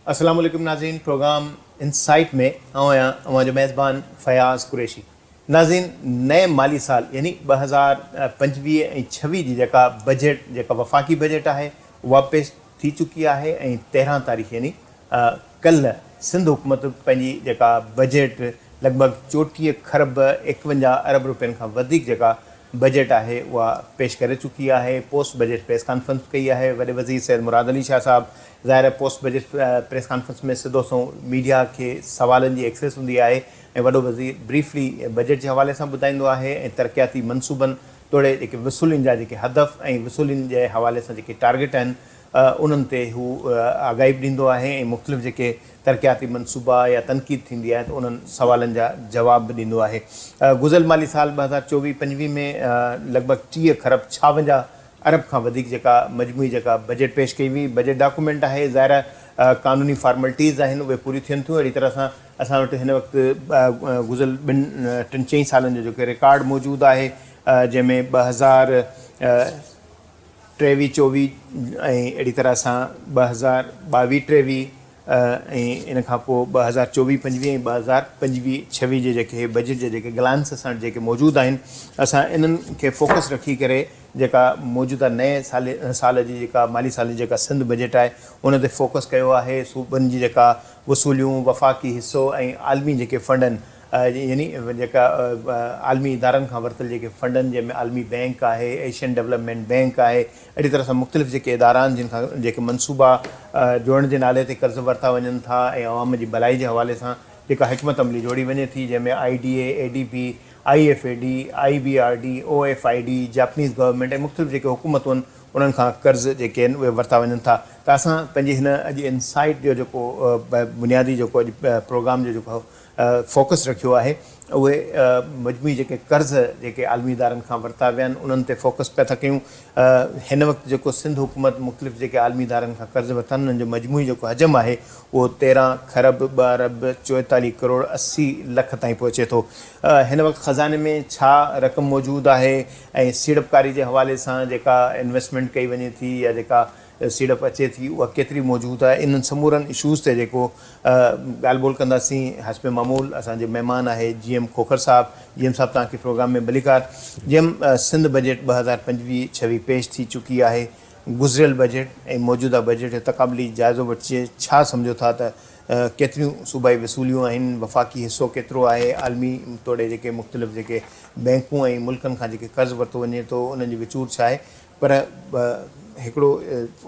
अस्सलाम वालेकुम नाज़रीन, प्रोग्राम इनसाइट में आऊं जो मेज़बान फयाज़ कुरैशी। नाज़रीन, नए माली साल यानी 2025 ऐं 26 जी जेका बजट जेका वफ़ाक़ी बजट आहे उहा पेश थी चुकी आहे ऐं 13 तारीख़ यानी कल्ह सिंध हुकूमत पंहिंजी जेका बजट लॻभॻि 34 खरब 51 अरब रुपयनि खां वधीक जेका बजट आहे उहा पेश करे चुकी आहे। पोस्ट बजट प्रेस कॉन्फ्रेंस कई आहे। वॾे वज़ीर सैयद मुराद अली शाह साहब ज़ाहिर पोस्ट बजट प्रेस कॉन्फ्रेंस में सिधो मीडिया के सवालनि जी एक्सेस हूंदी आहे ऐं वॾो वज़ीर ब्रीफली बजट जे हवाले सां ॿुधाईंदो आहे ऐं तरक़ियाती मनसूबनि तोड़े जेके वसूलियुनि जा जेके हदफ़ ऐं वसूलियुनि जे हवाले सां जेके टारगेट आहिनि उन्हनि ते हू आगाही बि ॾींदो आहे ऐं मुख़्तलिफ़ जेके तरक़ियाती मनसूबा या तनक़ीद थींदी आहे त उन्हनि सवालनि जा जवाब बि ॾींदो आहे। गुज़िरियल माली साल 2024-25 में लॻभॻि 30 खरब 56 अरब खां वधीक जेका मजमूई जेका बजट पेश कई हुई। बजट डॉक्यूमेंट आहे, ज़ाहिर क़ानूनी फॉर्मेलिटीज़ आहिनि उहे पूरी थियनि थियूं। अहिड़ी तरह सां असां वटि हिन वक़्तु गुज़िरियल 2-3 सालनि जो जेको रिकॉर्ड मौजूदु आहे जंहिंमें 2023-24 ऐं अहिड़ी तरह सां 2022-23 ऐं इन खां पोइ 2024-25 ऐं 2025-26 जे जेके बजट जे जेके ग्लांस असां जेके मौजूदु आहिनि असां इन्हनि खे फोकस रखी करे जेका मौजूदा नए साल जी जेका माली साल जी जेका सिंध बजट आहे उन ते फोकस कयो आहे। सूबनि जी जेका वसूलियूं, वफ़ाक़ी हिसो ऐं आलमी जेके फंड आहिनि यानी जेका आलमी इदारनि खां वरितल जेके फंड आहिनि जंहिंमें आलमी बैंक आहे, एशियन डेवलपमेंट बैंक आहे, अहिड़ी तरह सां मुख़्तलिफ़ जेके इदारा आहिनि जिन खां जेके मनसूबा जोड़ण जे नाले ते कर्ज़ वरिता वञनि था ऐं अवाम जी भलाई जे हवाले सां जेका हिकमत अमली जोड़ी वञे थी जंहिंमें IDA, ADB, IFAD, IBRD, OFID, Japanese government ऐं मुख़्तलिफ़ जेके हुकूमतूं आहिनि उन्हनि खां कर्ज़ जेके आहिनि उहे वरिता वञनि था। त असां पंहिंजी हिन अॼु इनसाइट जो जेको बुनियादी जेको अॼु प्रोग्राम जो जेको फोकस रखियो आहे उहे मजमूई जेके कर्ज़ जेके आलमी इदारनि खां वरिता विया आहिनि उन्हनि ते फोकस पिया था कयूं। हिन वक़्तु जेको सिंध हुकूमत मुख़्तलिफ़ जेके आलमी इदारनि खां कर्ज़ वरिता आहिनि उन्हनि जो मजमूई जेको हजम आहे उहो 13 खरब 2 अरब 44 करोड़ 80 लख ताईं पहुचे थो। हिन वक़्तु ख़ज़ाने में छा रक़म मौजूदु आहे ऐं सीड़पकारी जे हवाले सां जेका इन्वेस्टमेंट कई वञे थी या जेका सीड़प अचे थी उहा केतिरी मौजूदु आहे, इन्हनि समूरनि इशूज़ ते जेको ॻाल्हि ॿोल कंदासीं। हस्ब मामूल असांजे महिमान आहे GM खोखर साहब। GM साहब तव्हांखे प्रोग्राम में भलीकार। GM सिंध बजट 2025-26 पेश थी चुकी आहे। गुज़िरियल बजट ऐं मौजूदा बजट जो तक़ाबली जाइज़ो वठिजे। छा सम्झो था त केतिरियूं सूबाई वसूलियूं आहिनि, वफ़ाक़ी हिसो केतिरो आहे, आलमी तोड़े जेके मुख़्तलिफ़ जेके बैंकूं ऐं मुल्कनि खां जेके कर्ज़ वरितो वञे थो उन्हनि जी विचूर छा आहे। पर हिकिड़ो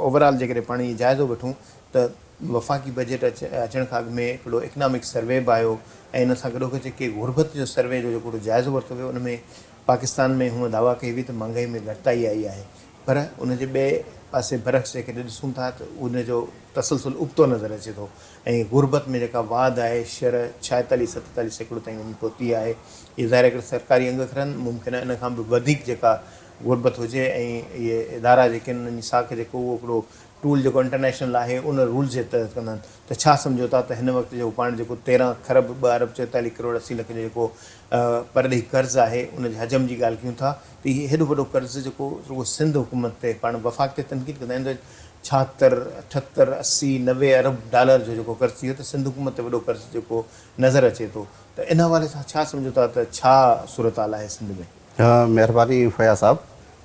ओवरऑल जेकॾहिं पाण इहो जाइज़ो वठूं त वफ़ाक़ी बजट अचण खां अॻु में हिकिड़ो इकनॉमिक सर्वे बि आयो ऐं इन सां गॾोगॾु जेके गुरबत जो सर्वे जो जेको जाइज़ो वरितो वियो उन में पाकिस्तान में हूअं दावा कई हुई त महांगाई में घटिताई आई आहे, पर उनजे ॿिए पासे बरक्स जेकॾहिं ॾिसूं था त उनजो तसलसल उबतो नज़र अचे थो ऐं गुरबत में जेका वाध आहे शर 46-47% ताईं वञी पहुती आहे। इहे ज़ाहिर हिकिड़े सरकारी अंग खरनि मुमकिन आहे इन खां बि वधीक जेका गुरबत हुजे ऐं इहे इदारा जेके आहिनि उन्हनि जी साख जेको उहो हिकिड़ो टूल जेको इंटरनेशनल आहे उन रूल्स जे तहत कंदा आहिनि। त छा सम्झो था त हिन वक़्तु जेको पाण जेको 13 खरब 2 अरब 44 करोड़ 80 लख जो जेको परॾेही कर्ज़ु आहे उनजे हजम जी ॻाल्हि कयूं था त इहे हेॾो वॾो कर्ज़ु जेको रुगो सिंध हुकूमत ते पाण वफ़ाक़ ते तनक़ीद कंदा आहिनि त 76, 78, 80, 90 अरब डॉलर जो जेको कर्ज़ु थी वियो त सिंध हुकूमत ते वॾो कर्ज़ु जेको नज़र अचे थो। त इन हवाले सां छा सम्झो था त छा सूरत हाल आहे सिंध में? महिरबानी फया साहब,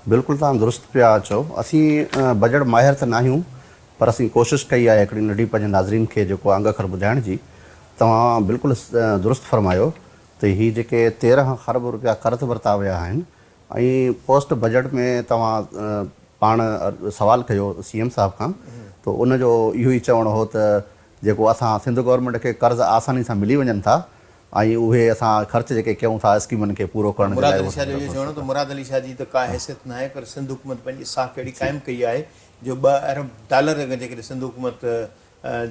बिल्कुलु तव्हां दुरुस्त पिया चओ। असीं बजट माहिर त न आहियूं पर असीं कोशिशि कई आहे हिकिड़ी नंढी पंहिंजे नाज़रीन खे जेको अंग अखर ॿुधाइण जी। तव्हां बिल्कुलु दुरुस्त फरमायो त हीअ जेके 13 खरब रुपया कर्ज़ वरिता विया आहिनि ऐं पोस्ट बजट में तव्हां पाण सवाल कयो CM साहब खां त उनजो इहो ई चवणो हो त जेको असां सिंध गवर्नमेंट खे कर्ज़ आसानी सां मिली वञनि था ऐं उहे असां ख़र्च जेके कयूं था स्कीमनि खे पूरो करण जे लाइ। मुराद अली शाह जी त का हैसियत न आहे पर सिंध हुकूमत पंहिंजी साख अहिड़ी क़ाइमु कई आहे जो 2 अरब डॉलर जेकॾहिं सिंध हुकूमत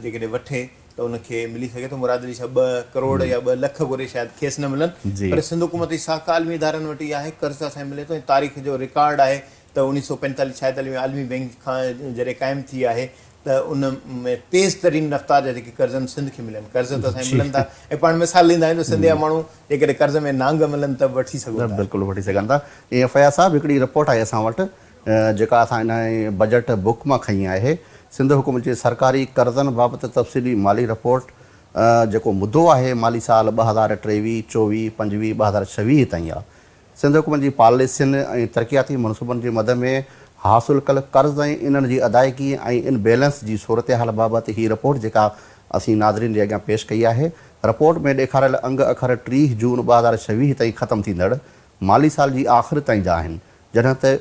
जेकॾहिं वठे त उनखे मिली सघे थो। मुराद अली शाह 2 करोड़ या 2 लख घुरे शायदि खेसि न मिलनि पर सिंध हुकूमत जी साख आलमी इदारनि वटि आहे, कर्ज़ असांखे मिले थो ऐं तारीख़ जो रिकॉर्ड आहे त 1945-46 में आलमी बैंक खां जॾहिं क़ाइमु थी आहे त उन में तेज़ तरीन रफ़्तार जा जेके कर्ज़ आहिनि सिंध खे मिलनि। कर्ज़ त असांखे मिलनि था ऐं पाण मिसाल ॾींदा आहियूं त सिंध जा माण्हू जेकॾहिं कर्ज़ में नांग मिलनि त वठी सघनि था। बिल्कुलु वठी सघनि था। ईअं फया साहब हिकिड़ी रिपोर्ट आई असां वटि जेका असां हिन बजट बुक मां खई आहे। सिंध हुकूमत जे सरकारी कर्ज़नि बाबति तफ़सीली माली रिपोर्ट जेको मुदो आहे माली साल 2023, 24, 25, 2026 ताईं आहे। सिंध हुकूमत जी पॉलिसियुनि ऐं तरक़ियाती मनसूबनि जे मद में हासिलु कल कर्ज़ ऐं इन्हनि जी अदायगी ऐं इन बैलेंस जी सूरत हाल बाबति हीअ रिपोर्ट जेका असीं नाज़रीन जे अॻियां पेश कई आहे। रिपोर्ट में ॾेखारियल अंग अखर 30 जून 2026 ताईं ख़तमु थींदड़ माली साल जी आख़िर ताईं जा आहिनि, जॾहिं त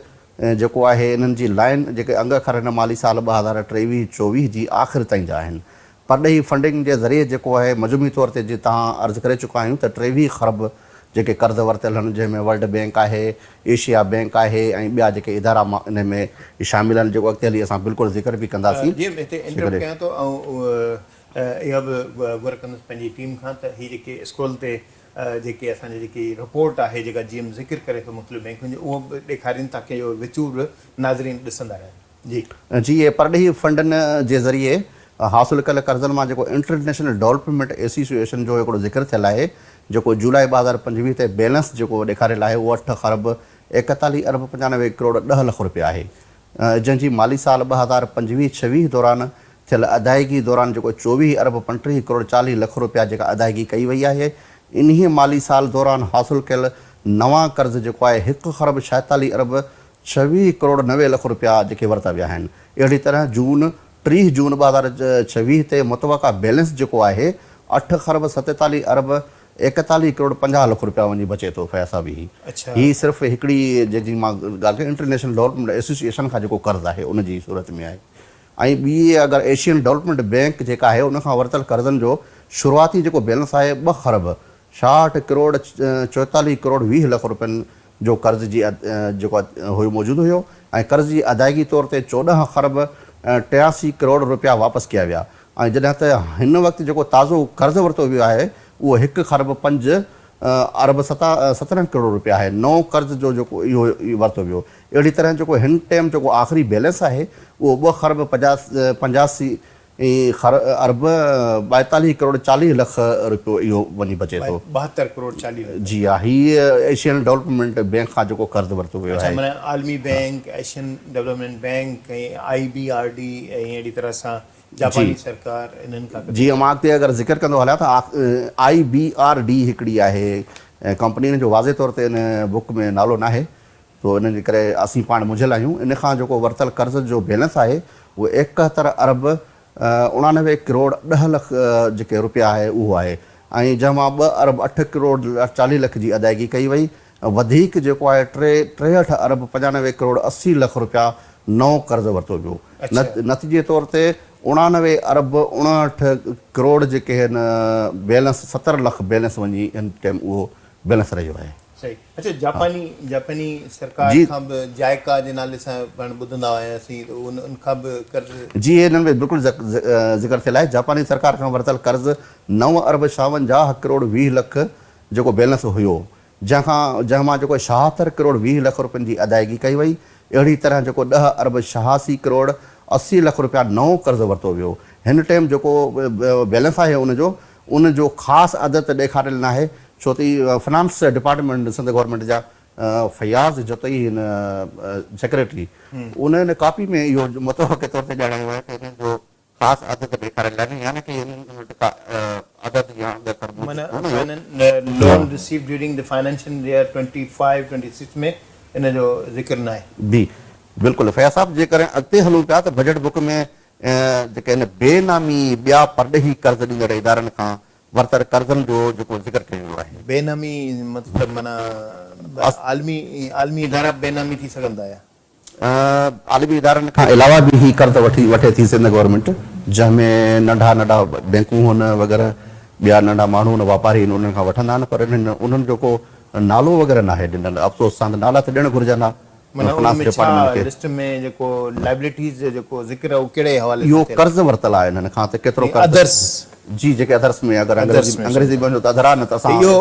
जेको आहे इन्हनि जी लाइन जेके अंग अखर हिन माली साल 2023-24 जी आख़िर ताईं जा आहिनि। परॾेही फंडिंग जे ज़रिए जेको आहे मजमूई तौर ते जीअं तव्हां अर्ज़ु करे चुका आहियूं त 23 खरब जेके कर्ज़ वरितल आहिनि, जंहिंमें वर्ल्ड बैंक आहे, एशिया बैंक आहे ऐं ॿिया जेके इदारा इन में शामिल आहिनि, जेको अॻिते हली असां बिल्कुलु ज़िक्र बि कंदासीं। जी हिते इंटरप्ट कयां थो ऐं इहा बि गुर कंदुसि पंहिंजी टीम खां त हीअ जेके स्क्रोल ते जेके असांजी जेकी रिपोर्ट आहे जेका जीअं ज़िक्र करे थो मुख़्तलिफ़ बैंकुनि जो, उहो बि ॾेखारीनि ताकी इहो विचूर नाज़रीन ॾिसंदा रहनि। जी इहे परॾेही फंडनि जे ज़रिए हासिलु कयल कर्ज़नि मां जेको इंटरनेशनल डेवलपमेंट एसोसिएशन जो हिकिड़ो ज़िक्र थियल आहे, जेको जुलाई 2025 ते बैलेंस जेको ॾेखारियल आहे उहो 8 खरब 41 अरब 95 करोड़ 10 लख रुपया आहे, जंहिंजी माली साल 2025-26 दौरान थियल अदायगी दौरान जेको 24 अरब 35 करोड़ 40 लख रुपया जेका अदायगी कई वई आहे। इन्हीअ माली साल दौरान हासिलु कयल नवां कर्ज़ जेको आहे 1 खरब 46 अरब 26 करोड़ 90 लख रुपया जेके वरिता विया आहिनि। अहिड़ी तरह 30 जून 2026 ते मुतवक़ा बैलेंस जेको आहे 8 खरब 47 अरब 41 करोड़ 50 लख रुपया वञी बचे थो। फैसा बि हीअ सिर्फ़ु हिकिड़ी जंहिंजी मां ॻाल्हि कयां इंटरनेशनल डेवलपमेंट एसोसिएशन खां जेको कर्ज़ु आहे उन जी सूरत में आहे। ऐं ॿी अगरि एशियन डेवलपमेंट बैंक जेका आहे उन खां वरितल कर्ज़नि जो शुरूआती जेको बैलेंस आहे 2 खरब 60 करोड़ 44 करोड़ 20 लख रुपयनि जो कर्ज़ जी जेको हुयो मौजूदु हुयो ऐं कर्ज़ जी अदायगी तौर ते 14 खरब 83 करोड़ रुपया वापसि कया विया। ऐं जॾहिं त हिन वक़्तु जेको ताज़ो कर्ज़ु वरितो वियो आहे उहो 1 खरब 5 अरब 17 करोड़ रुपया आहे। नओं कर्ज़ जो जेको इहो वरितो वियो। अहिड़ी तरह जेको हिन टाइम जेको आख़िरी बैलेंस आहे उहो 2 खरब 85 अरब 42 करोड़ 40 लख रुपयो इहो वञी बचे थो। 72 करोड़ 40 लख। जी हा, हीअ एशियन डेवलपमेंट बैंक खां जेको कर्ज़ु वरितो वियो आहे। माना आलमी बैंक, एशियन डेवलपमेंट बैंक ऐं IBRD ऐं अहिड़ी तरह सां जापानी सरकार इन्हनि खां। जी मां अॻिते अगरि ज़िक्र कंदो हलियां त IBRD हिकिड़ी आहे कंपनी जो वाज़े तौर ते इन बुक में नालो न आहे, तो इन जे करे असीं पाण मुंझियल आहियूं। इन खां जेको वरितल कर्ज़ जो बैलेंस आहे उहो 71 अरब 89 करोड़ 10 लख जेके रुपया आहे उहो आहे ऐं जंहिंमां 2 अरब 8 करोड़ 40 लख जी अदायगी कई वई। वधीक जेको आहे 63 अरब 95 करोड़ 80 लख रुपया नओं कर्ज़ु वरितो वियो। नतीजे तौर ते 89 अरब 59 करोड़ जेके आहिनि बैलेंस 70 लख बैलेंस वञी हिन टाइम उहो बैलेंस रहियो आहे। सही। अच्छा, जापानी सरकार खां बि जाइका जे नाले सां पाण ॿुधंदा हुआसीं, उन खां बि कर्ज़। जी हिननि में बिल्कुलु ज़िक्र थियल आहे। जापानी सरकार खां वरितल कर्ज़ु 9 अरब 56 करोड़ 20 लख जेको बैलेंस हुयो, जंहिंमां जेको 76 करोड़ 20 लख रुपयनि जी अदायगी कई वई। अहिड़ी तरह जेको 10 अरब 86 करोड़ 80 लख रुपया नओं कर्ज़ु वरितो वियो। हिन टाइम जेको बैलेंस आहे उनजो ख़ासि अदद ॾेखारियल न आहे, छो त फाइनेंस डिपार्टमेंट सिंध गवर्नमेंट जा फयाज़ जतई हिन सेक्रेटरी उन कॉपी में इहो मुतवक़े तौर ते ॼाणायो आहे त हिन जो ख़ासि अदद ॾेखारियल आहे, यानी कि अदद या loan receive during the financial year 25-26 में इन जो ज़िक्र न आहे। बि बिल्कुलु फैज़ साहब, जेकॾहिं अॻिते हलूं पिया त बजट बुक में जेके आहिनि बेनामी ॿिया परॾेही कर्ज़ ॾींदड़ इदारनि खां वरितल कर्ज़नि जो जेको ज़िक्र कयो वियो आहे। बेनामी मतिलबु माना आलमी इदारा बेनामी थी सघंदा या आलमी इदारनि खां अलावा बि ही कर्ज़ वठे थी सिंध गवर्नमेंट, जंहिंमें नंढा बैंकूं आहिनि वग़ैरह, ॿिया नंढा माण्हू आहिनि, वापारी आहिनि, उन्हनि खां वठंदा आहिनि, पर उन्हनि जेको नालो वग़ैरह न आहे ॾिनल। अफ़सोस सां नाला त ॾियणु घुरिजनि। लिस्ट में जेको लाइबिलिटीज़ जेको ज़िक्र आहे उहो कहिड़े हवाले इहो कर्ज़ वरितल आहे हिननि खां, त केतिरो अदर्स जी जेके अदर्स में अगरि अंग्रेज़ी में त अदरा न त असां इहो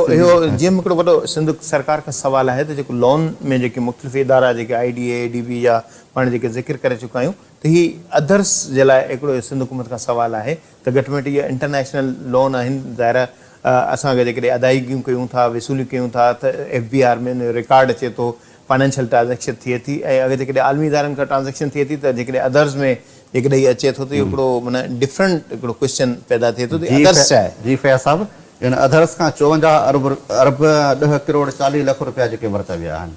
जीअं हिकिड़ो वॾो सिंध सरकार खां सवाल आहे त जेको लोन में जेके मुख़्तलिफ़ इदारा जेके IDA ADB या पाण जेके ज़िक्र करे चुका आहियूं, त ही अदर्स जे लाइ हिकिड़ो सिंध हुकूमत खां सवाल आहे त घटि में घटि इहे इंटरनेशनल लोन आहिनि। ज़ाहिर असांखे जेकॾहिं अदायगियूं कयूं था, वसूलियूं कयूं था, त FBR में रिकॉर्ड अचे थो, फाइनेंशियल ट्रांजेक्शन थिए थी, ऐं अगरि जेकॾहिं आलमी इदारनि खां ट्रांजेक्शन थिए थी त जेकॾहिं अदर्स में एकॾे अचे थो त इहो हिकिड़ो माना डिफरेंट हिकिड़ो क्वेश्चन पैदा थिए थो त जी अदर्स छा आहे? जी फैज़ साहब, इन अदर्स खां 54 अरब 10 करोड़ 40 लख रुपया जेके वरिता विया आहिनि।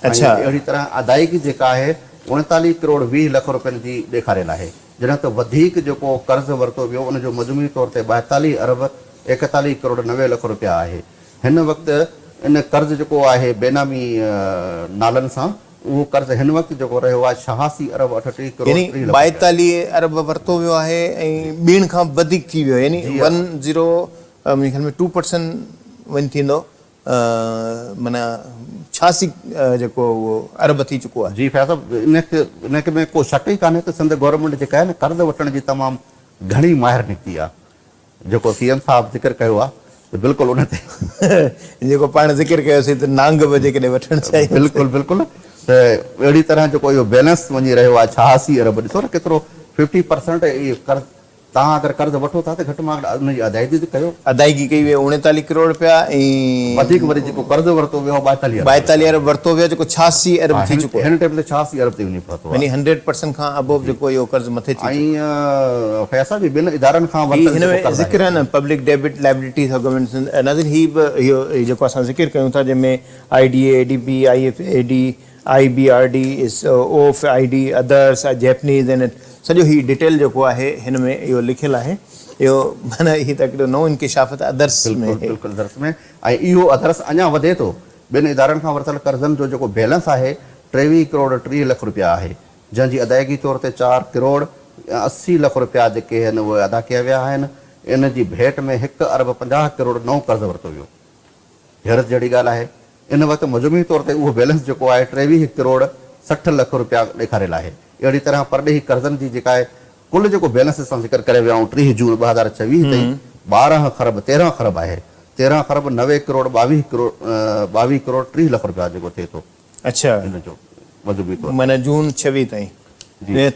अच्छा। ऐं अहिड़ी तरह अदायगी जेका आहे 39 करोड़ 20 लख रुपयनि जी ॾेखारियल आहे, जॾहिं त वधीक जेको कर्ज़ु वरितो वियो उनजो मजमूई तौर ते 42 अरब 41 करोड़ 90 लख रुपया आहे। हिन वक़्तु इन कर्ज़ु जेको आहे बेनामी नालनि सां, उहो कर्ज़ु हिन वक़्तु जेको रहियो आहे 86 अरब 38 करोड़ यानी 30 लख रुपया। 42 अरब वरितो वियो आहे ऐं ॿीण खां वधीक थी वियो, यानी 10 मुंहिंजे ख्याल में 2% वञी थींदो, माना 86 जेको उहो अरब थी चुको आहे। जी फैज़ साहब, इनखे में को शक ई कान्हे त सिंध गवर्नमेंट जेका आहे न कर्ज़ु वठण जी तमामु घणी माहिर निकिती आहे। जेको सीएम साहब ज़िक्र कयो आहे त बिल्कुलु उन ते जेको पाण ज़िक्र कयोसीं त नांग बि जेकॾहिं वठणु चाहियूं, बिल्कुलु बिल्कुुल। त अहिड़ी तरह जेको इहो बैलेंस वञी रहियो आहे 86 अरब, ॾिसो न केतिरो 50% इहो कर्ज़ु तव्हां अगरि कर्ज़ु वठो था त घटि में घटि उनजी अदायगी त कयो। अदायगी कई वई 39 करोड़ रुपया ऐं वधीक वरी जेको कर्ज़ु वरितो वियो 42 42 अरब वरितो वियो, जेको 86 अरब थी चुको आहे, हिन टाइम ते 86 अरब ते वञी पहुतो आहे। यानी 100% खां अबोव जेको इहो कर्ज़ु मथे थी चुको ऐं फैज़ साहब ॿिनि इदारनि खां आहे। हिन में ज़िक्र आहे न public debit liabilities of government, नाज़रीन ही बि इहो जेको असां ज़िक्र कयूं था जंहिंमें IDA, ADB, IFAD, IBRD, OFID, others, Japanese and सॼो ही डिटेल जेको आहे हिन में इहो लिखियलु आहे। इहो माना ही त हिकिड़ो नओं इंकिशाफ़त अदर्स में बिल्कुलु अदर्स में, ऐं इहो अदर्स अञा वधे थो। ॿिनि इदारनि खां वरितल कर्ज़नि जो जेको बैलेंस आहे 23 करोड़ 30 लख रुपया आहे, जंहिंजी अदायगी तौर ते 4 करोड़ 80 लख रुपया जेके आहिनि उहे अदा कया विया आहिनि। इन जी भेट में 1 अरब 50 करोड़ नओं कर्ज़ु वरितो वियो। हैरत जहिड़ी ॻाल्हि आहे, इन वक़्तु मजमूई तौर ते उहो बैलेंस जेको आहे 23 करोड़ 60 लख रुपया ॾेखारियल आहे। अहिड़ी तरह परॾेही कर्ज़नि जी जेका आहे कुल जेको बैलेंस असां ज़िक्र करे विया आहियूं 30 जून 2026 ताईं 12 खरब 13 खरब आहे। 13 खरब 90 करोड़ 22 करोड़ 30 लख रुपया जेको थिए थो। अच्छा, इन जो मजमूई तौर माना जून 26 ताईं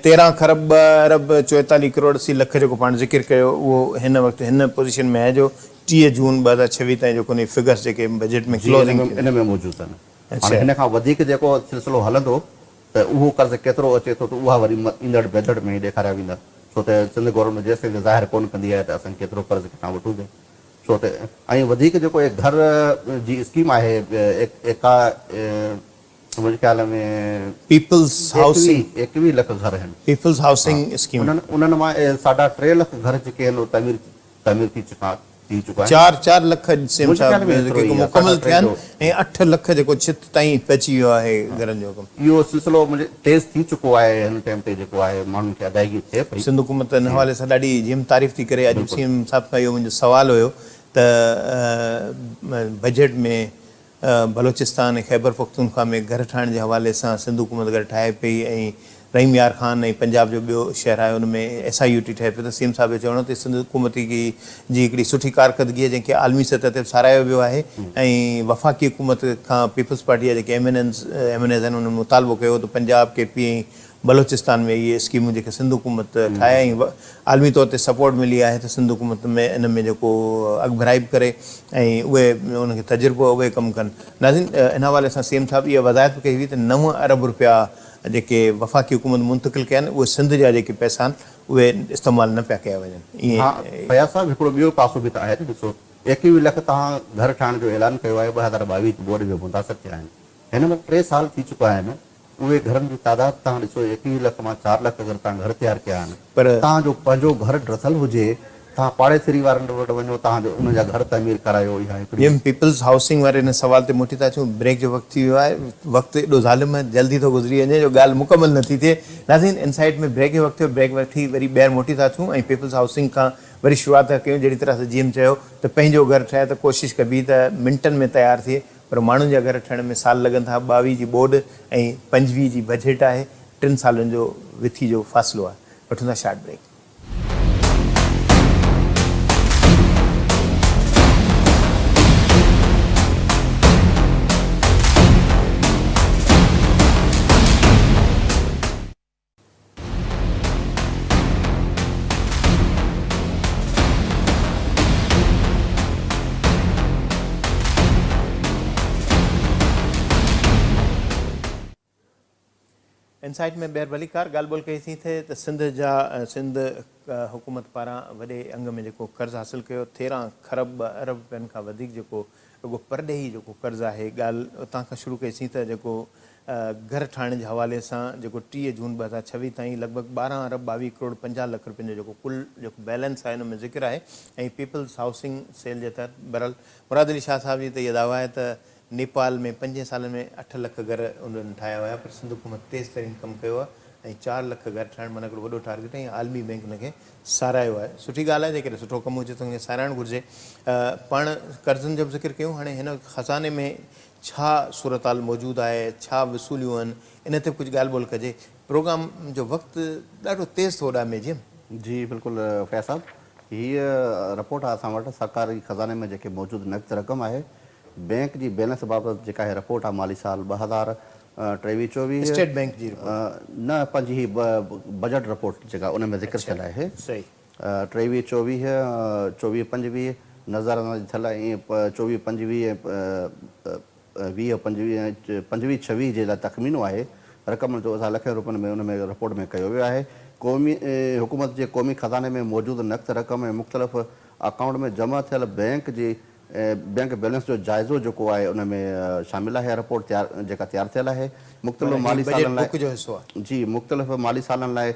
13 खरब 2 अरब 44 करोड़ 80 लख जेको पाण ज़िक्र कयो, उहो हिन वक़्तु हिन पोज़ीशन में आहे जो 30 जून 2026 ताईं जेको उन फिगर्स जेके बजट में क्लोजिंग इन में मौजूदु आहिनि। हाणे हिन खां वधीक जेको सिलसिलो हलंदो त उहो कर्ज़ु केतिरो अचे थो त उहा वरी ईंदड़ बजट में ई ॾेखारिया वेंदा, छो त सिंध गवर्नमेंट जेसिताईं ज़ाहिर कोन कंदी आहे त असां केतिरो कर्ज़ु किथां वठूं। छो त ऐं वधीक जेको घर जी स्कीम आहे मुंहिंजे ख्याल में पीपल्स हाउसिंग 21 लख घर आहिनि पीपल्स हाउसिंग स्कीम, उन्हनि मां 3.5 लख घर जेके आहिनि उहे तामीर थी चुका आहिनि। 4 लख सेम साहब जेके मुकमल थिया आहिनि ऐं 8 लख जेको छित ताईं पहुची वियो आहे घरनि जो कमु। इहो सिलसिलो मुंहिंजे तेज़ थी चुको आहे। हिन टाइम ते जेको आहे माण्हुनि खे अदायगी थिए पई। सिंध हुकूमत हिन हवाले सां ॾाढी जिम तारीफ़ थी करे। अॼु सीएम साहब खां इहो मुंहिंजो सुवालु हुयो त बजट में बलोचिस्तान ऐं ख़ैबर पख्तूनख्वा में घर ठाहिण जे हवाले सां सिंध हुकूमत घर ठाहे पई ऐं रहीम यार ख़ान ऐं पंजाब जो ॿियो शहर आहे उन में SIUT ठहे पियो। त सीएम साहब जो चवणो त सिंध हुकूमत जी हिकिड़ी सुठी कारकर्दगी आहे जंहिंखे आलमी सतह ते साराहियो वियो आहे ऐं वफ़ाक़ी हुकूमत खां पीपल्स पार्टी जा जेके MNAs आहिनि उन्हनि मुतालबो कयो त पंजाब KP ऐं बलोचिस्तान में इहे स्कीमूं जेके सिंध हुकूमत ठाहे ऐं आलमी तौर ते सपोर्ट मिली आहे त सिंध हुकूमत में इन में जेको अॻुभराइब करे ऐं उहे उनखे तजुर्बो उहे कमु कनि। नाज़रीन, इन हवाले सां सीएम साहब इहा वज़ाहत कई हुई त 9 अरब रुपया जेके वफ़ाक़ी हुकूमत मुंतक़िल कया आहिनि उहे सिंध जा जेके पैसा आहिनि उहे इस्तेमालु न पिया कया वञनि। ईअं फयाज़ साहब हिकिड़ो ॿियो पासो बि त आहे न, ॾिसो 21 लख तव्हां घर ठाहिण जो ऐलान कयो आहे 2022 बोर्ड जो मुतासिर थिया आहिनि। हिन में 3 साल थी चुका आहिनि। उहे घरनि जी तादादु तव्हां ॾिसो 21 लख मां 4 लख अगरि तव्हां घर तयारु कया आहिनि, पर तव्हांजो पंहिंजो घर ड्रथल हुजे, तव्हां पाड़ेसरी वारनि वटि वञो, तव्हांजो उनजा घर तामीर करायो। इहा पीपल्स हाउसिंग वारे हिन सवाल ते मोटी था अचूं। ब्रेक जो वक़्तु थी वियो आहे। वक़्तु एॾो ज़ालिम जल्दी थो गुज़री वञे जो ॻाल्हि मुकमल नथी थिए। नाज़रीन, इनसाइट में ब्रेक जो वक़्तु ब्रेक वठी वरी ॿाहिरि मोटी था अचूं ऐं पीपल्स हाउसिंग खां वरी शुरूआति था कयूं। जहिड़ी तरह सां GM चयो त पंहिंजो घर ठहे त कोशिशि कबी त मिंटनि में तयारु थिए, पर माण्हुनि जा घर ठहिण में साल लॻनि था। 22 जी बोर्ड ऐं 25 जी बजट आहे। 3 सालनि जो विथी जो फ़ासिलो आहे। वठूं था शार्ट ब्रेक। इनसाइट में ॿीहर भली कार ॻाल्हि ॿोल कई थी थिए त सिंध हुकूमत पारां वॾे अंग में जेको कर्ज़ु हासिलु कयो 13 खरब अरब रुपयनि खां वधीक जेको रुॻो परॾेही जेको कर्ज़ु आहे ॻाल्हि उतां खां शुरू कईसीं त जेको घर ठाहिण जे हवाले सां जेको 30 जून 2026 ताईं लॻभॻि 12 अरब 22 करोड़ 50 लख रुपयनि जो जेको कुल जेको बैलेंस आहे हिन में ज़िक्र आहे ऐं पीपल्स हाउसिंग सेल जे तहत बहरहाल मुराद अली शाह साहिब जी त इहा दावा आहे त नेपाल में 5 सालनि में 8 लख घर उन्हनि ठाहिया हुया पर सिंध हुकूमत तेज़ तरीन कमु कयो आहे ऐं 4 लख घर ठाहिण माना हिकिड़ो वॾो टारगेट ऐं आलमी बैंक हुनखे सारायो आहे सुठी ॻाल्हि आहे जेकॾहिं सुठो कमु हुजे त हुनखे साराइणु घुरिजे पाण कर्ज़नि जो बि ज़िक्र कयूं हाणे हिन खज़ाने में छा सूरत हाल मौजूदु आहे छा वसूलियूं आहिनि इन ते कुझु ॻाल्हि ॿोल कजे प्रोग्राम जो वक़्तु ॾाढो तेज़ थो उॾामे जीअं जी बिल्कुलु फैज़ साहब हीअ रिपोर्ट आहे असां वटि सरकारी खज़ाने में जेके मौजूदु नक़द रक़म आहे बैंक जी बैलेंस बाबति जेका आहे रिपोर्ट आहे माली साल 2023-24 स्टेट बैंक जी न पंहिंजी ही बजट रिपोर्ट जेका उन में ज़िक्र थियल आहे सही 23-24 24-25 नज़र थियल ऐं 24-25 20-25 जे लाइ तख़मीनो आहे रक़म जो असां लखे रुपयनि में उन में रिपोर्ट में कयो वियो आहे क़ौमी हुकूमत जे क़ौमी खज़ाने में मौजूदु नक़द रक़म ऐं मुख़्तलिफ़ अकाउंट में जमा थियल बैंक बैलेंस जो जाइज़ो जेको आहे उन में शामिल आहे रिपोर्ट जेका तयारु थियल आहे मुख़्तलिफ़ माली सालनि लाइ जी मुख़्तलिफ़ माली सालनि लाइ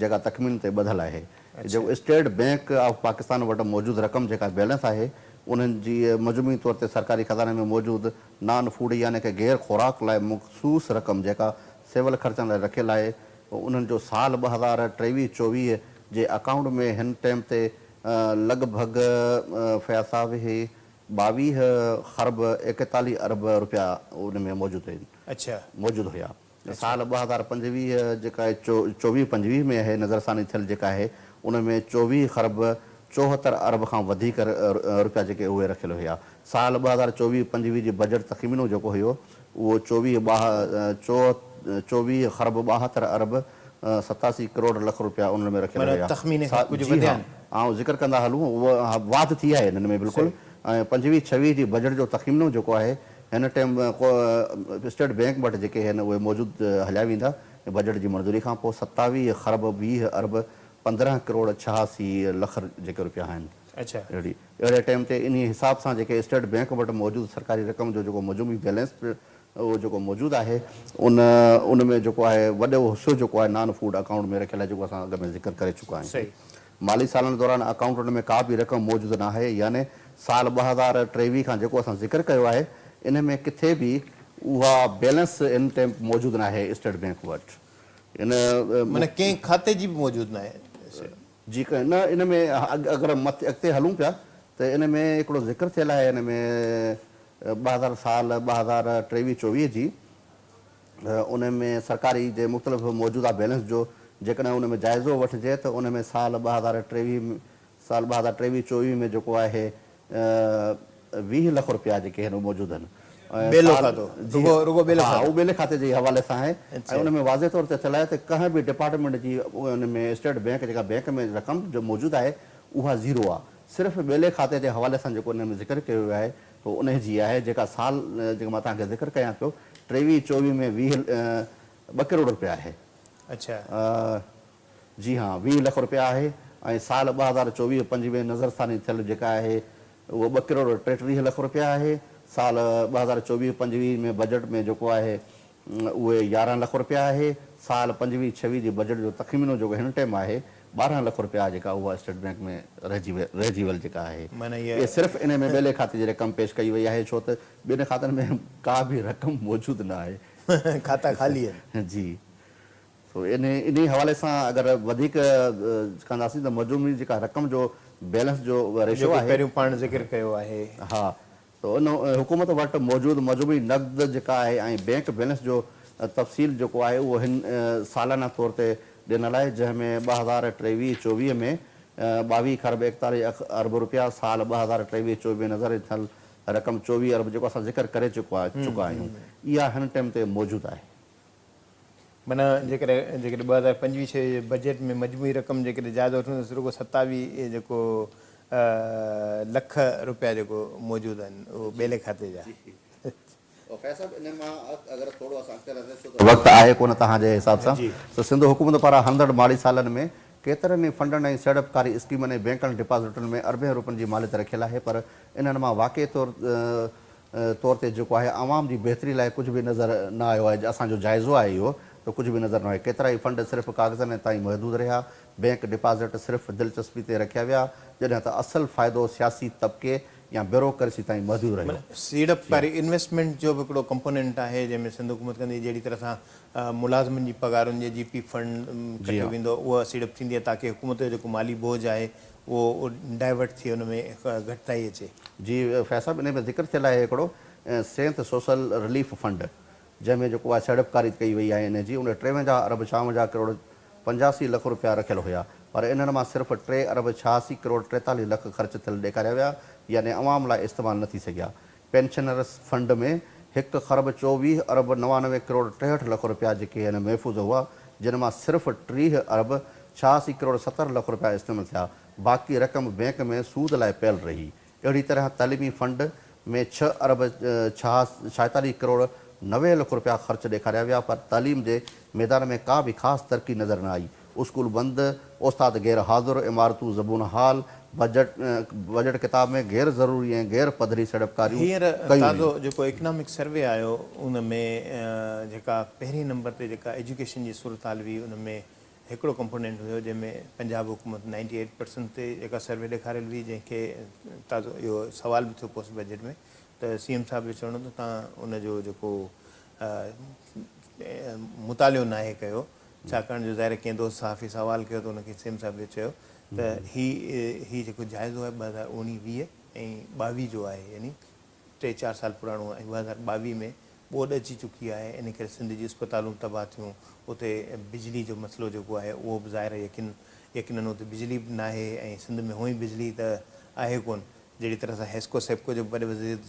जेका तख़मीन ते ॿधल आहे जेको स्टेट बैंक ऑफ पाकिस्तान वटि मौजूदु रक़म जेका बैलेंस आहे उन्हनि जी मजमूई तौर ते सरकारी खज़ाने में मौजूदु नॉन फूड यानी कि गैर खुराक लाइ मख़सूस रक़म जेका सिविल ख़र्चनि लाइ रखियलु आहे उन्हनि जो साल 2023-24 जे अकाउंट में हिन टाइम ते लॻभॻि फैज़ साहब ही 22 खरब 41 अरब रुपया उन में मौजूदु आहिनि अच्छा मौजूदु हुया साल 2025 जेका आहे 24-25 में आहे नज़रसानी थियल जेका आहे उन में 24 खरब 74 अरब खां वधीक रुपया जेके उहे रखियल हुया साल 2024-25 जी बजट तख़मीनो जेको हुयो उहो 24 खरब 72 अरब 87 करोड़ लख रुपया उन में रखियल हुया ऐं ज़िक्र कंदा हलूं उहा वाध थी आहे हिननि में बिल्कुलु ऐं 25-26 जी बजट जो तख़मीनो जेको आहे हिन टाइम स्टेट बैंक वटि जेके आहिनि उहे मौजूदु हलिया वेंदा बजट जी मंज़ूरी खां पोइ 27 खरब 20 अरब 15 करोड़ 86 लख जेके रुपया आहिनि अच्छा अहिड़े टाइम ते इन हिसाब सां जेके स्टेट बैंक वटि मौजूदु सरकारी रक़म जो जेको मजमूई बैलेंस उहो जेको मौजूदु आहे उन में जेको आहे वॾो हिसो जेको आहे नॉन फूड अकाउंट में रखियलु आहे जेको असां अॻ में ज़िक्र करे चुका आहियूं माली सालनि दौरान अकाउंट में का बि रक़म मौजूदु न आहे यानी साल 2023 खां जेको असां ज़िक्र कयो आहे इन में किथे बि उहा बैलेंस इन टाइम मौजूदु न आहे स्टेट बैंक वटि इन माना कंहिं खाते जी बि मौजूदु न आहे जी न इन में अगरि अॻिते हलूं पिया त इन में हिकिड़ो ज़िक्र थियल आहे इन में 2023-24 जी उन में सरकारी जे मुख़्तलिफ़ मौजूदा बैलेंस जो जेकॾहिं उन में जाइज़ो वठिजे त उन में साल 2023-24 में जेको आहे 20 लख रुपया जेके आहिनि मौजूदु आहिनि ॿेले खाते जे हवाले सां आहे ऐं उन में वाज़े तौर ते थियल आहे त कंहिं बि डिपार्टमेंट जी उन में स्टेट बैंक जेका बैंक में रक़म जो मौजूदु आहे उहा ज़ीरो आहे सिर्फ़ु ॿेले खाते जे हवाले सां जेको उन में ज़िक्र कयो वियो आहे पोइ उन जी आहे जेका साल जेका मां तव्हांखे ज़िक्र कयां पियो 23-24 में 2 करोड़ रुपया आहे अच्छा जी हाँ 20 लख रुपया आहे ऐं साल 2024-25 में नज़रसानी थियल जेका आहे उहो 2 करोड़ 33 लख रुपया आहे साल 2024-25 में बजट में जेको आहे उहे 11 लख रुपया आहे साल 25-26 जी बजट जो तख़मीनो जेको हिन टाइम आहे 12 लख रुपया जेका उहा स्टेट बैंक में रहिजी वियल जेका आहे इहे सिर्फ़ु इन में ॿिए खाते जी रक़म पेश कई वई आहे छो त ॿिनि खातनि में का बि रक़म मौजूदु न आहे खाता ख़ाली आहिनि जी सो इन हवाले सां अगरि वधीक कंदासीं त मजमूई जेका रक़म जो बैलेंस जो रेशो आहे पहिरियों पाण ज़िक्र कयो आहे हा त उन हुकूमत वटि मौजूदु मजमूई नक़द जेका आहे ऐं बैंक बैलेंस जो तफ़सील जेको आहे उहो हिन सालाना तौर ते ॾिनल आहे जंहिंमें 2023-24 में 22 खरब 41 अरब रुपया साल 2023-24 में नज़र थियल रक़म 24 अरब जेको असां ज़िक्र करे चुका आहियूं इहा हिन टाइम ते मौजूदु आहे माना जेकॾहिं 2025 बजट में मजमूई रक़म जेकॾहिं जाइज़ो वठंदुसि रुॻो 27 जेको लख रुपया जेको मौजूदु आहिनि उहो ॿेले खाते जा वक़्तु आहे कोन तव्हांजे हिसाब सां त सिंध हुकूमत पारां 100 माली सालनि में केतिरनि ई फंडनि ऐं सीड़पकारी स्कीमनि ऐं बैंकनि डिपॉज़िटनि में अरबें रुपयनि जी मालियत रखियल आहे, पर इन्हनि मां वाक़ई तौर ते जेको आहे आवाम जी बहितरी लाइ कुझु बि नज़र न आयो आहे। असांजो जाइज़ो आहे इहो त कुझु बि नज़र न आयो। केतिरा ई फंड सिर्फ़ु कागज़नि ताईं महदूद रहिया, बैंक डिपॉज़िट सिर्फ़ु दिलचस्पी ते रखिया विया, जॾहिं त असुलु फ़ाइदो सियासी तबिके या ब्यूरोक्रेसी ताईं महदूद रहियो। सीड़पकारी इन्वेस्टमेंट जो बि हिकिड़ो कंपोनेंट आहे जंहिंमें सिंध हुकूमत कंदी, जहिड़ी तरह सां मुलाज़िमनि जी पघारुनि जे GP फंड कटियो वेंदो, उहा सीड़प थींदी आहे ताकी हुकूमत जो जेको माली बोझ आहे उहो डाइवर्ट थी हुन में घटिताई अचे। जी फैसा इन में ज़िक्र थियल आहे हिकिड़ो सेंथ सोशल रिलीफ फंड, जंहिंमें जेको आहे सीड़पकारी कई वई आहे इन जी। उन 53 अरब 56 करोड़ 85 लख रुपया रखियल हुया, पर इन्हनि मां सिर्फ़ु 3 अरब 86 करोड़ 43 लख ख़र्च थियल ॾेखारिया विया, यानी अवाम लाइ इस्तेमालु न थी सघिया। पेंशनर्स फंड में 1 खरब 24 अरब 99 करोड़ 63 लख रुपया जेके आहिनि महफ़ूज़ हुआ, जिन मां सिर्फ़ु 30 अरब 86 करोड़ 70 लख रुपया इस्तेमालु थिया। बाक़ी रक़म बैंक में सूद लाइ पियल रही। अहिड़ी तरह तइलीमी फंड में 6 अरब 46 करोड़ 90 लख रुपया ख़र्च ॾेखारिया विया, पर तालीम जे मैदान में का बि ख़ासि तरक़ी नज़र न आई। स्कूल बंदि, उस्ताद गैर हाज़ुर, इमारतूं ज़बून हाल, बजट किताब में गैर ज़रूरी ऐं गैर पधरी सीड़पकारियूं। हींअर ताज़ो जेको इकनॉमिक सर्वे आयो उन में जेका पहिरीं नंबर ते जेका एजुकेशन जी सूरत हाल हुई, उन में हिकिड़ो कंपोनेंट हुयो जंहिंमें पंजाब हुकूमत 98% ते जेका सर्वे ॾेखारियल हुई, जंहिंखे ताज़ो इहो सवाल बि थियो पोस्ट बजट में त CM साहिब जो चवणो त तव्हां उनजो जेको मुतालियो नाहे कयो, छाकाणि जो ज़ाहिर कंहिं दोस्त सहाफ़ी सवाल कयो त उनखे CM साहिब जो चयो त ही जेको जाइज़ो आहे 2019-20 ऐं 22 जो आहे, यानी 3-4 साल पुराणो आहे। 2022 में ॿोॾ अची चुकी आहे, इन करे सिंध जी अस्पतालूं तबाह थियूं, उते बिजली जो मसइलो जेको आहे उहो बि ज़ाहिर यकीनन उते बिजली बि न आहे, ऐं सिंध में हुअं ई बिजली त आहे कोन। जहिड़ी तरह सां हेस्को सेप्को जो वॾे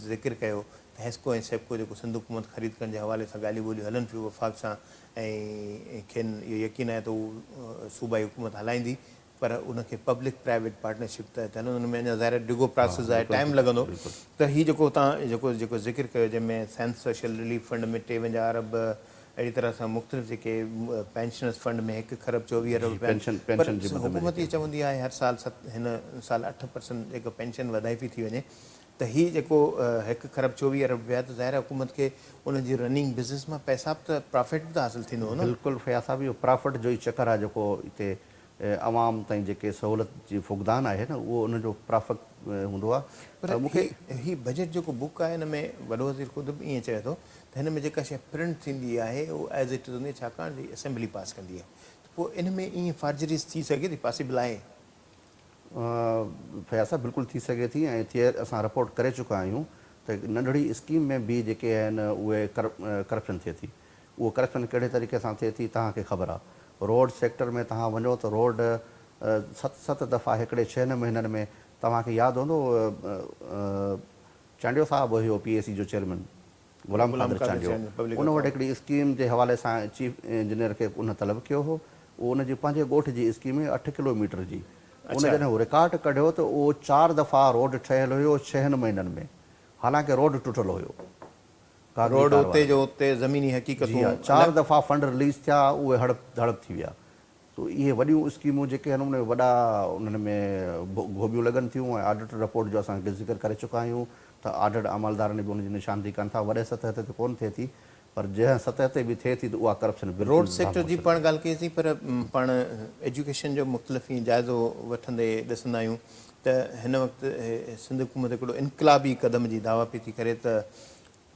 ज़िक्र कयो त हेस्को ऐं सेप्को जेको सिंध हुकूमत ख़रीद करण जे हवाले सां ॻाल्हियूं ॿोलियूं हलनि पियूं वफ़ाक़ सां, ऐं खेनि इहो यकीन आहे त उहो सूबाई हुकूमत हलाईंदी, पर उनखे पब्लिक प्राइवेट पार्टनरशिप त हलंदो, उन में अञा ज़ाहिर डिगो प्रोसेस आहे, टाइम लॻंदो। त हीउ जेको तव्हां जेको ज़िक्र कयो जंहिंमें सेंथ सोशल रिलीफ फंड में 53 अरब, अहिड़ी तरह सां मुख़्तलिफ़ जेके पेंशनर्स फंड में 1 खरब 24 अरब रुपया, हुकूमत ई चवंदी आहे हर साल हिन साल 8% जेको पेंशन वधाई पई थी वञे, त हीउ जेको 1 खरब 24 अरब रुपया त ज़ाहिर हुकूमत खे उनजी रनिंग बिज़नेस मां पैसा बि त प्रॉफिट बि त हासिलु थींदो हो न। बिल्कुलु फयासा बि इहो प्रॉफिट जो ई चकर आहे जेको हिते अवाम ताईं जेके सहूलियत जी फुक़दान आहे न, उहो उनजो प्रॉफिट हूंदो आहे। पर मूंखे हीउ बजट जेको बुक आहे हिन में वॾो वज़ीर ख़ुदि बि ईअं चए थो त हिन में जेका शइ प्रिंट थींदी आहे उहो एज़ इट इज़ हूंदी, छाकाणि जी असेंबली पास कंदी आहे, त पोइ इन में ईअं फार्जरीज़ थी सघे थी, पॉसिबल आहे? फयासा बिल्कुलु थी सघे थी, ऐं असां रिपोर्ट करे चुका आहियूं त नंढड़ी स्कीम में बि जेके आहिनि उहे करप्शन थिए थी। उहो करप्शन कहिड़े तरीक़े सां थिए थी तव्हांखे ख़बर आहे। रोड सेक्टर में तव्हां वञो त रोड 7 दफ़ा हिकिड़े 6 महीननि में, तव्हांखे यादि हूंदो चांडियो साहिबु हुयो PAC जो चेयरमैन, गुलाम क़ादिर चांडियो, उन वटि हिकिड़ी स्कीम जे हवाले सां चीफ इंजीनियर खे उन तलब कयो हो। उहो उनजी पंहिंजे ॻोठ जी स्कीम 8 किलोमीटर जी, उन जॾहिं उहो रिकॉर्ड कढियो त उहो 4 दफ़ा रोड ठहियलु हुयो 6 महीननि में, हालांकि रोड टुटल हुयो। रोड उते जो उते ज़मीनी हक़ीक़तूं 4 दफ़ा फंड रिलीज़ थिया, उहे हड़प थी विया। तो इहे वॾियूं स्कीमूं जेके आहिनि उन वॾा उन्हनि में गोबियूं लॻनि थियूं, ऐं ऑडिट रिपोर्ट जो असांखे ज़िक्र करे चुका आहियूं त ऑडिट अमलदारनि बि उनजी निशानदी कनि था। वॾे सतह ते कोन थिए थी, पर जंहिं सतह ते बि थिए थी त उहा करप्शन। रोड सेक्टर जी पाण ॻाल्हि कई थी, पर पाण एजुकेशन जो मुख़्तलिफ़ ई जाइज़ो वठंदे ॾिसंदा आहियूं त हिन वक़्तु सिंध हुकूमत हिकिड़ो इनक़लाबी क़दम जी दावा पई थी करे त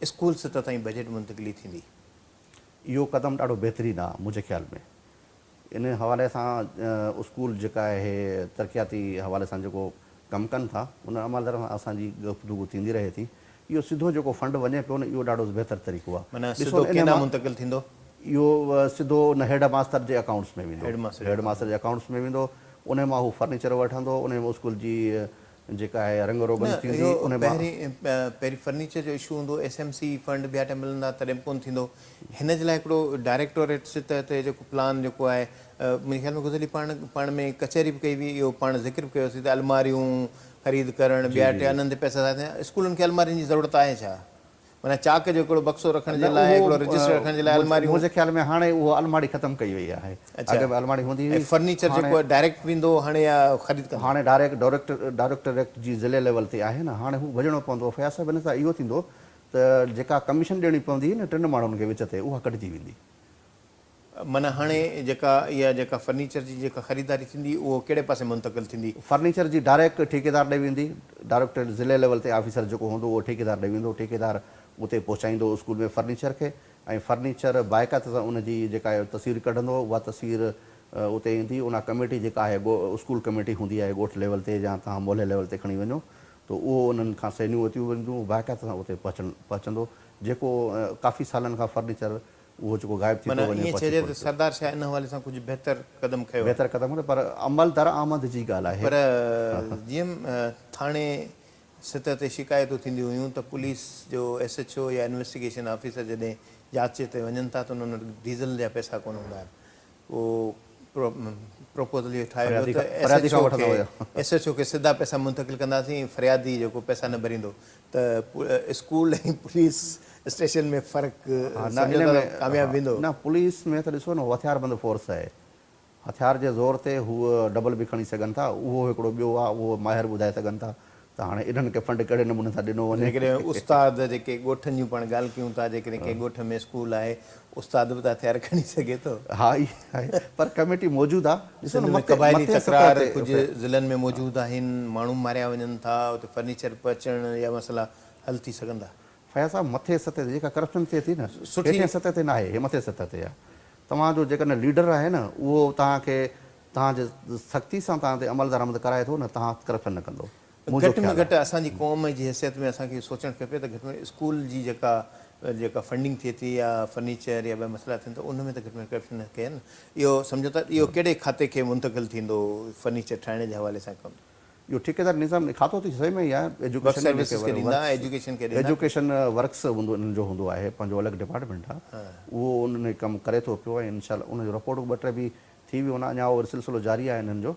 स्कूल सतह ताईं बजट मुंतक़िली थींदी। इहो क़दम ॾाढो बहितरीनु आहे मुंहिंजे ख़्याल में। इन हवाले सां स्कूल जेका आहे तरक़ियाती हवाले सां जेको कमु कनि था, उन अमलदार सां असांजी गुफ़्तगू थींदी रहे थी। इहो सिधो जेको फंड वञे पियो न, इहो ॾाढो बहितरु तरीक़ो आहे। मुंतक़िल थींदो इहो सिधो न हेड मास्टर जे अकाउंट्स में वेंदो, हेड मास्टर जे अकाउंट्स में वेंदो, उन मां हू फर्नीचर वठंदो, उन में स्कूल जी जेका आहे रंग रोगन थींदी। पहिरीं फर्नीचर जो इशू हूंदो, SMC फंड ॿिया टाइम मिलंदा तॾहिं कोन थींदो। हिन जे लाइ हिकिड़ो डायरेक्टोरेट जे तहत जेको प्लान जेको आहे, मुंहिंजे ख़्याल में गुज़िरी पाण में कचहरी बि कई हुई, इहो पाण ज़िक्र कयोसीं त अलमारियूं ख़रीद करणु, ॿिया टे अनंद पैसा था थियनि, स्कूलनि खे अलमारियुनि जी ज़रूरत आहे छा? माना चाक जो हिकिड़ो बक्सो रखण जे लाइ, हिकिड़ो रजिस्टर रखण जे लाइ अलमारी, मुंहिंजे ख़्याल में हाणे उहो अलमारी ख़तमु कई वई आहे। अच्छा। अॻे बि अलमारी हूंदी हुई। फर्नीचर जेको आहे डायरेक्ट वेंदो हाणे या ख़रीद कंदो? हाणे डायरेक्ट जी ज़िले लेवल ते आहे न, हाणे हू भॼणो पवंदो। फयाज़ साहिब हिन सां इहो थींदो त जेका कमीशन ॾियणी पवंदी न 3 माण्हुनि खे विच ते, उहा कटिजी वेंदी। माना हाणे जेका फर्नीचर जी जेका ख़रीदारी थींदी उहो कहिड़े पासे मुंतक़िल थींदी? फर्नीचर जी डायरेक्ट ठेकेदार ॾेई वेंदी। डायरेक्ट ज़िले लेवल ते ऑफिसर जेको हूंदो उहो ठेकेदार ॾेई वेंदो। ठेकेदार उते पहुचाईंदो स्कूल में फर्नीचर खे, ऐं फर्नीचर बाक़ाइदा सां उनजी जेका आहे तस्वीर कढंदो। उहा तस्वीर उते ईंदी। उन कमेटी जेका आहे स्कूल कमेटी हूंदी आहे ॻोठ लेवल ते या तव्हां मोहल्ले लेवल ते खणी वञो, त उहो उन्हनि खां सैनियूं वरितियूं वेंदियूं, बाक़ाइदा सां उते पहुचंदो। जेको काफ़ी सालनि खां फर्नीचर उहो जेको गाइब थी माना ईअं चइजे त सरदार शाह इन हवाले सां कुझु बहितर क़दम खयो, बहितर क़दम, पर अमल दरआमद जी ॻाल्हि आहे। पर जीअं थाणे सतह ते शिकायतूं थींदियूं हुयूं त पुलिस जो SHO या इन्वेस्टिगेशन ऑफिसर जॾहिं जांच ते वञनि था त उन्हनि वटि डीज़ल जा पैसा कोन हूंदा आहिनि। उहो प्रपोज़ल इहो ठाहियो वियो त SHO खे सिधा पैसा मुंतक़िल कंदासीं, फ़रियादी जेको पैसा न भरींदो। त स्कूल ऐं पुलिस स्टेशन में फ़र्क़ु कामयाबु वेंदो न। पुलिस में त ॾिसो न, उहो हथियारबंद फोर्स आहे। हथियार जे ज़ोर ते हूअ डबल बि खणी सघनि था। उहो हिकिड़ो ॿियो आहे, उहो माहिर ॿुधाए सघनि था त हाणे इन्हनि खे फंड कहिड़े नमूने सां ॾिनो वञे। जेकॾहिं उस्ताद जेके ॻोठनि जूं पाण ॻाल्हि कयूं था, जेकॾहिं कंहिं ॻोठ में स्कूल आहे, उस्ताद बि त हथियार खणी सघे थो। हा, इहा आहे, पर कमेटी मौजूदु आहे। ॾिसो न, क़बाइली तकरार कुझु ज़िलनि में मौजूदु आहिनि, माण्हू मारिया वञनि था, उते फर्नीचर पहुचण या मसइला हल थी सघंदा। फयाज़ साहिब, मथे सतह ते जेका करप्शन थिए थी न, सुठी हेठियां सतह ते न आहे, हे मथे सतह ते आहे। तव्हांजो जेकॾहिं लीडर आहे न, उहो तव्हांखे तव्हांजे सख़्ती सां तव्हां ते अमल दरामद कराए थो न, तव्हां करप्शन न कंदो। घटि में घटि असांजी क़ौम जी हैसियत में असांखे सोचणु खपे त घटि में स्कूल जी जेका फंडिंग थिए थी या फर्नीचर या ॿिया मसइला थियनि त उन में त घटि में करप्शन न कयनि। इहो सम्झो था इहो कहिड़े खाते खे मुंतक़िल थींदो फर्नीचर ठाहिण जे हवाले सां कमु? इहो ठेकेदार निज़ाम खातो थी सही में ई आहे। एजुकेशन वर्क्स हूंदो, इन्हनि जो हूंदो आहे, पंहिंजो अलॻि डिपार्टमेंट आहे। उहो उन्हनि कमु करे थो पियो ऐं इनशाला उनजो रिपोर्ट 2-3 बि थी वियो न, अञा उहो सिलसिलो जारी आहे हिननि जो।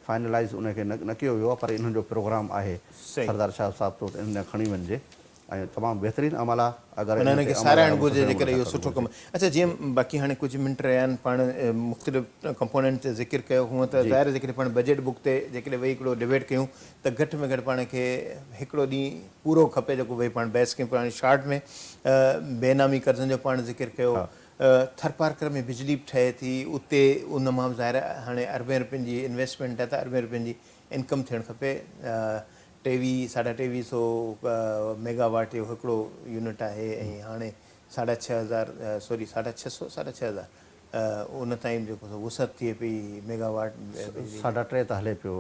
फाइनलाइज़ उनखे न कयो वियो आहे, पर इन्हनि जो प्रोग्राम आहे सरदार शाह साहिब तो इन खणी वञिजे ऐं तमामु बहितरीनु अमल आहे। अगरि हिनखे साराइणु घुरिजे जेकॾहिं इहो सुठो कमु। अच्छा, जीअं बाक़ी हाणे कुझु मिंट रहिया आहिनि, पाण मुख़्तलिफ़ कंपोनेंट ते ज़िक्र कयो। हूअं त ज़ाहिर जेकॾहिं पाण बजट बुक ते जेकॾहिं वेही हिकिड़ो डिबेट कयूं त घटि में घटि पाण खे हिकिड़ो ॾींहुं पूरो खपे जेको भई पाण बहस कयूं। पाण शॉर्ट में बेनामी कर्ज़नि जो पाण ज़िक्र कयो। थर पार्कर में बिजली बि ठहे थी, उते उन मां ज़ाहिर हाणे अरबें रुपयनि जी इन्वेस्टमेंट आहे त अरबें रुपयनि जी इनकम थियणु खपे। 23-2350 मेगावाट जो हिकिड़ो यूनिट आहे ऐं हाणे 6,600 उन ताईं जेको वुसत थिए पई मेगावाट। 3.5 त हले पियो,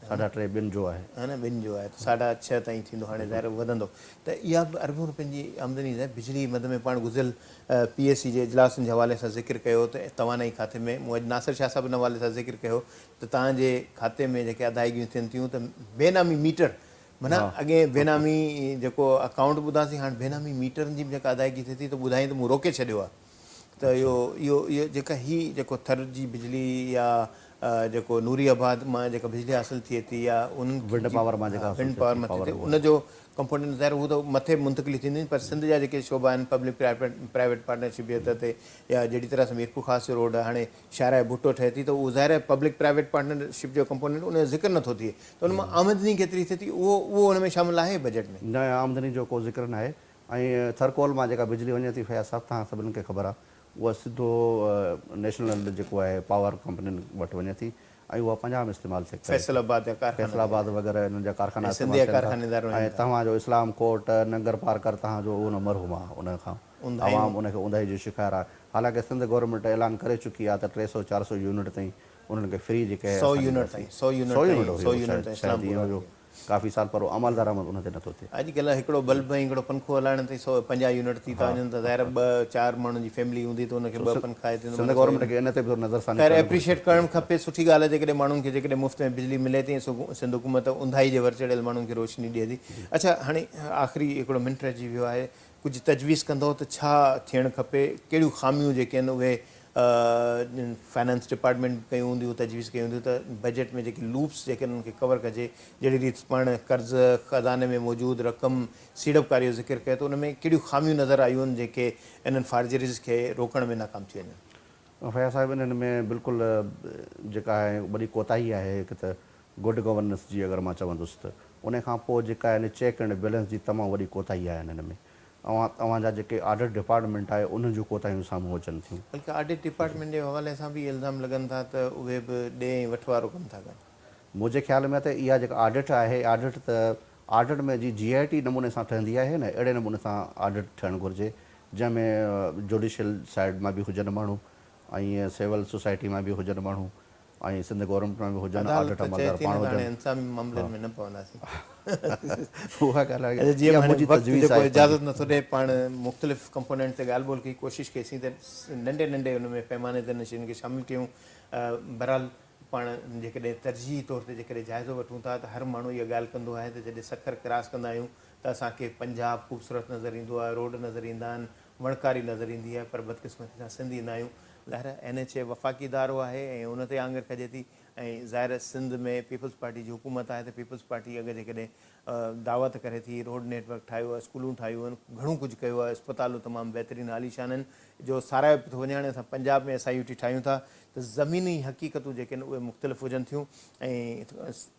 3.5 ॿिनि जो आहे, हा न, ॿिनि जो आहे, 6.5 ताईं थींदो। हाणे ज़ाहिर वधंदो त इहा बि अरबों रुपयनि जी आमदनी आहे। बिजली मद में पाण गुज़िरियल PSC जे इजलासनि जे हवाले सां ज़िक्र कयो त तवानाई खाते में, मूं अॼु नासिर शाह साहिब हिन हवाले सां ज़िक्र कयो त तव्हांजे खाते में जेके अदायगियूं थियनि थियूं त बेनामी मीटर, माना अॻे बेनामी जेको अकाउंट ॿुधासीं, हाणे बेनामी मीटरनि जी बि जेका अदायगी थिए थी त ॿुधाई त मूं रोके छॾियो आहे। त इहो जेका जेको थर जी बिजली या जेको नूरियाबाद मां जेका बिजली हासिलु थिए थी या विंड पावर मां जेका विंड पावर मां थिए थी, उनजो कंपोनेंट ज़ाहिर हू त मथे मुंतक़िली थींदी। पर सिंध जा जेके शोबा आहिनि, पब्लिक प्राइवेट पार्टनरशिप जे हथ ते या जहिड़ी तरह सां मीरपुर ख़ासि रोड हाणे शाराए भुट्टो ठहे थी, त उहो ज़ाहिर पब्लिक प्राइवेट पार्टनरशिप जो कंपोनेंट उनजो ज़िक्र नथो थिए। त उन मां आमदनी केतिरी थिए थी उहो उन में शामिलु आहे बजट में? न, आमदनी जो को ज़िक्र न आहे। ऐं थरकोल मां जेका बिजली वञे थी, फयाज़ साहिब तव्हां सभिनी खे ख़बर आहे, उहा सिधो नेशनल जेको आहे पावर कंपनियुनि वटि वञे थी ऐं उहा पंजाब इस्तेमालु थिए। फैसलाबाद वग़ैरह हिननि जा कारखाना ऐं तव्हांजो इस्लाम कोट नंगर पार्कर तव्हांजो उहो मरहूम आहे। उन खां तमामु उनखे ऊंधाई जो शिकार आहे। हालांकि सिंध गवर्नमेंट ऐलान करे चुकी आहे त 300-400 यूनिट ताईं उन्हनि खे फ्री जेके 100 यूनिट काफ़ी साल पर अमल दरामद उन ते नथो थिए। अॼुकल्ह हिकिड़ो बल्ब ऐं हिकिड़ो पंखो हलाइण ते 150 यूनिट थी था वञनि, त ज़ाहिर 2-4 माण्हुनि जी फैमिली हूंदी त उनखे 2 पंखा आहे। सिंध गवर्नमेंट खे इन ते बि नज़र ख़ैर एप्रिशिएट करणु खपे। सुठी ॻाल्हि आहे जेकॾहिं माण्हुनि खे जेकॾहिं मुफ़्त में बिजली मिले थी, सिंध हुकूमत ऊंधाई जे वर चढ़ियल माण्हुनि खे रोशनी ॾिए थी। अच्छा, हाणे आख़िरी हिकिड़ो मिंट रहिजी वियो आहे। कुझु तजवीज़ कंदो त छा थियणु खपे, कहिड़ियूं ख़ामियूं जेके आहिनि उहे फाइनेंस डिपार्टमेंट कयूं हूंदियूं तजवीज़ कयूं हूंदियूं त बजट में जेके लूप्स जेके उन्हनि खे कवर कजे जहिड़ी रीति पाण कर्ज़ ख़ज़ाने में मौजूदु रक़म सीड़पकारी जो ज़िक्र कयो त उन में कहिड़ियूं ख़ामियूं नज़र आयूं आहिनि जेके इन्हनि फार्जरीज़ खे रोकण में नाकाम थी वञनि। फया साहिब इन्हनि में बिल्कुलु जेका आहे वॾी कोताही आहे हिकु त गुड गवर्नेंस जी अगरि मां चवंदुसि त उन खां पोइ जेका आहे चेक एंड बैलेंस जी तमामु वॾी कोताही आहे हिननि में। तव्हांजा जेके ऑडिट डिपार्टमेंट आहे उन्हनि जूं कोताहियूं साम्हूं अचनि थियूं। बल्कि ऑडिट डिपार्टमेंट जे हवाले सां बि इल्ज़ाम लॻनि था त उहे बि ॾे वठ वारो कमु था कनि। मुंहिंजे ख़्याल में त इहा जेका ऑडिट आहे ऑडिट में जी GIT नमूने सां ठहंदी आहे न, अहिड़े नमूने सां ऑडिट थियणु घुरिजे जंहिंमें जुडिशियल साइड मां बि हुजनि माण्हू ऐं सिविल सोसाइटी मां बि हुजनि माण्हू ऐं सिंध गवर्नमेंट में बि हुजनि ऑडिट अमलदार पाण हुजनि। इंसानी मामलनि में न पवंदासीं। उहा ॻाल्हि आहे, जीअं इहा हाणे मुंहिंजी वक़्तु तजवीज़ जेको आहे। इजाज़त नथो ॾिए पाण मुख़्तलिफ़ कंपोनेंट ते ॻाल्हि ॿोल की कोशिशि कईसीं त नंढे नंढे हुन में पैमाने ते इन शयुनि खे शामिलु कयूं। बहरहाल पाण जेकॾहिं तरजीही तौर ते जेकॾहिं जाइज़ो वठूं था त हर माण्हू इहा ॻाल्हि कंदो आहे त जॾहिं सखर क्रॉस कंदा आहियूं त असांखे पंजाब ख़ूबसूरत नज़र ईंदो आहे, रोड नज़र ईंदा आहिनि, वणकारी नज़र ईंदी आहे, पर बदकिस्मती सां सिंध ईंदा आहियूं। ज़ाहिर NH वफ़ाक़ी इदारो आहे ऐं उन ते आङुर कजे थी ऐं ज़ाहिर सिंध में पीपल्स पार्टी जी हुकूमत आहे त पीपल्स पार्टी अगरि जेकॾहिं दावत करे थी, रोड नेटवर्क ठाहियो आहे, स्कूलूं ठाहियूं आहिनि, घणो कुझु कयो आहे, अस्पतालूं तमामु बहितरीनु आलीशान आहिनि जो सारायो पियो थो वञे। हाणे असां पंजाब में SIUT ठाहियूं था त ज़मीनी हक़ीक़तूं जेके आहिनि उहे मुख़्तलिफ़ हुजनि थियूं ऐं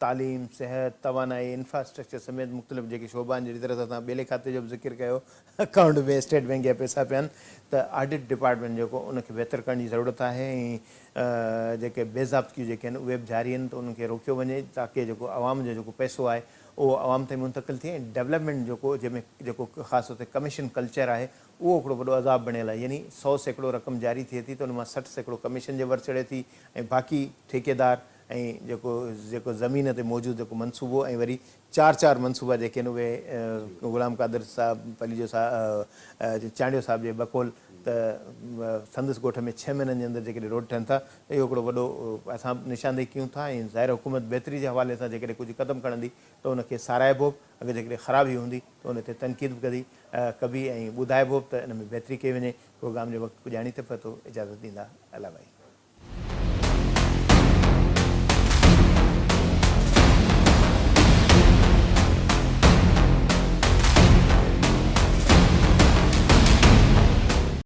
तालीम, सिहत, तवानाई, इंफ्रास्ट्रक्चर समेत मुख़्तलिफ़ जेके शोबा आहिनि। जहिड़ी तरह सां तव्हां ॿिए खाते जो बि ज़िक्र कयो, अकाउंट में स्टेट बैंक जा पैसा पिया आहिनि त ऑडिट डिपार्टमेंट जेको उनखे बहितर करण जी ज़रूरत आहे ऐं जेके बेज़ाब्तियूं जेके आहिनि उहे बि जारी आहिनि त उनखे रोकियो वञे ताकी जेको आवाम जो जेको पैसो आहे उहो आवाम ताईं मुंतक़िल थिए ऐं डेवलपमेंट जंहिंमें जेको ख़ासि तौर ते कमीशन कल्चर आहे उहो हिकिड़ो वॾो अज़ाब बणियल आहे। यानी 100% रक़म जारी थिए थी त उन मां 60% कमीशन जे वर चढ़े थी ऐं बाक़ी ठेकेदार ऐं जेको ज़मीन ते मौजूदु जेको मनसूबो ऐं वरी 4 मनसूबा जेके आहिनि उहे ग़ुलाम क़ादिर साहिबु पलीजो चांडियो साहिब जे बकौल त संदसि ॻोठ में 6 महीननि जे अंदरि जेकॾहिं रोड ठहनि था त इहो हिकिड़ो वॾो असां निशानदेही कयूं था ऐं ज़ाहिर हुकूमत बहितरी जे हवाले सां जेकॾहिं कुझु क़दम खणंदी त उनखे साराइबो, अगरि जेकॾहिं ख़राबी हूंदी त उन ते तनक़ीद बि कबी ऐं ॿुधाइबो त इन में बहितरी कई वञे। प्रोग्राम जो वक़्तु पुॼाणी त पतो इजाज़त ॾींदा अला भाई।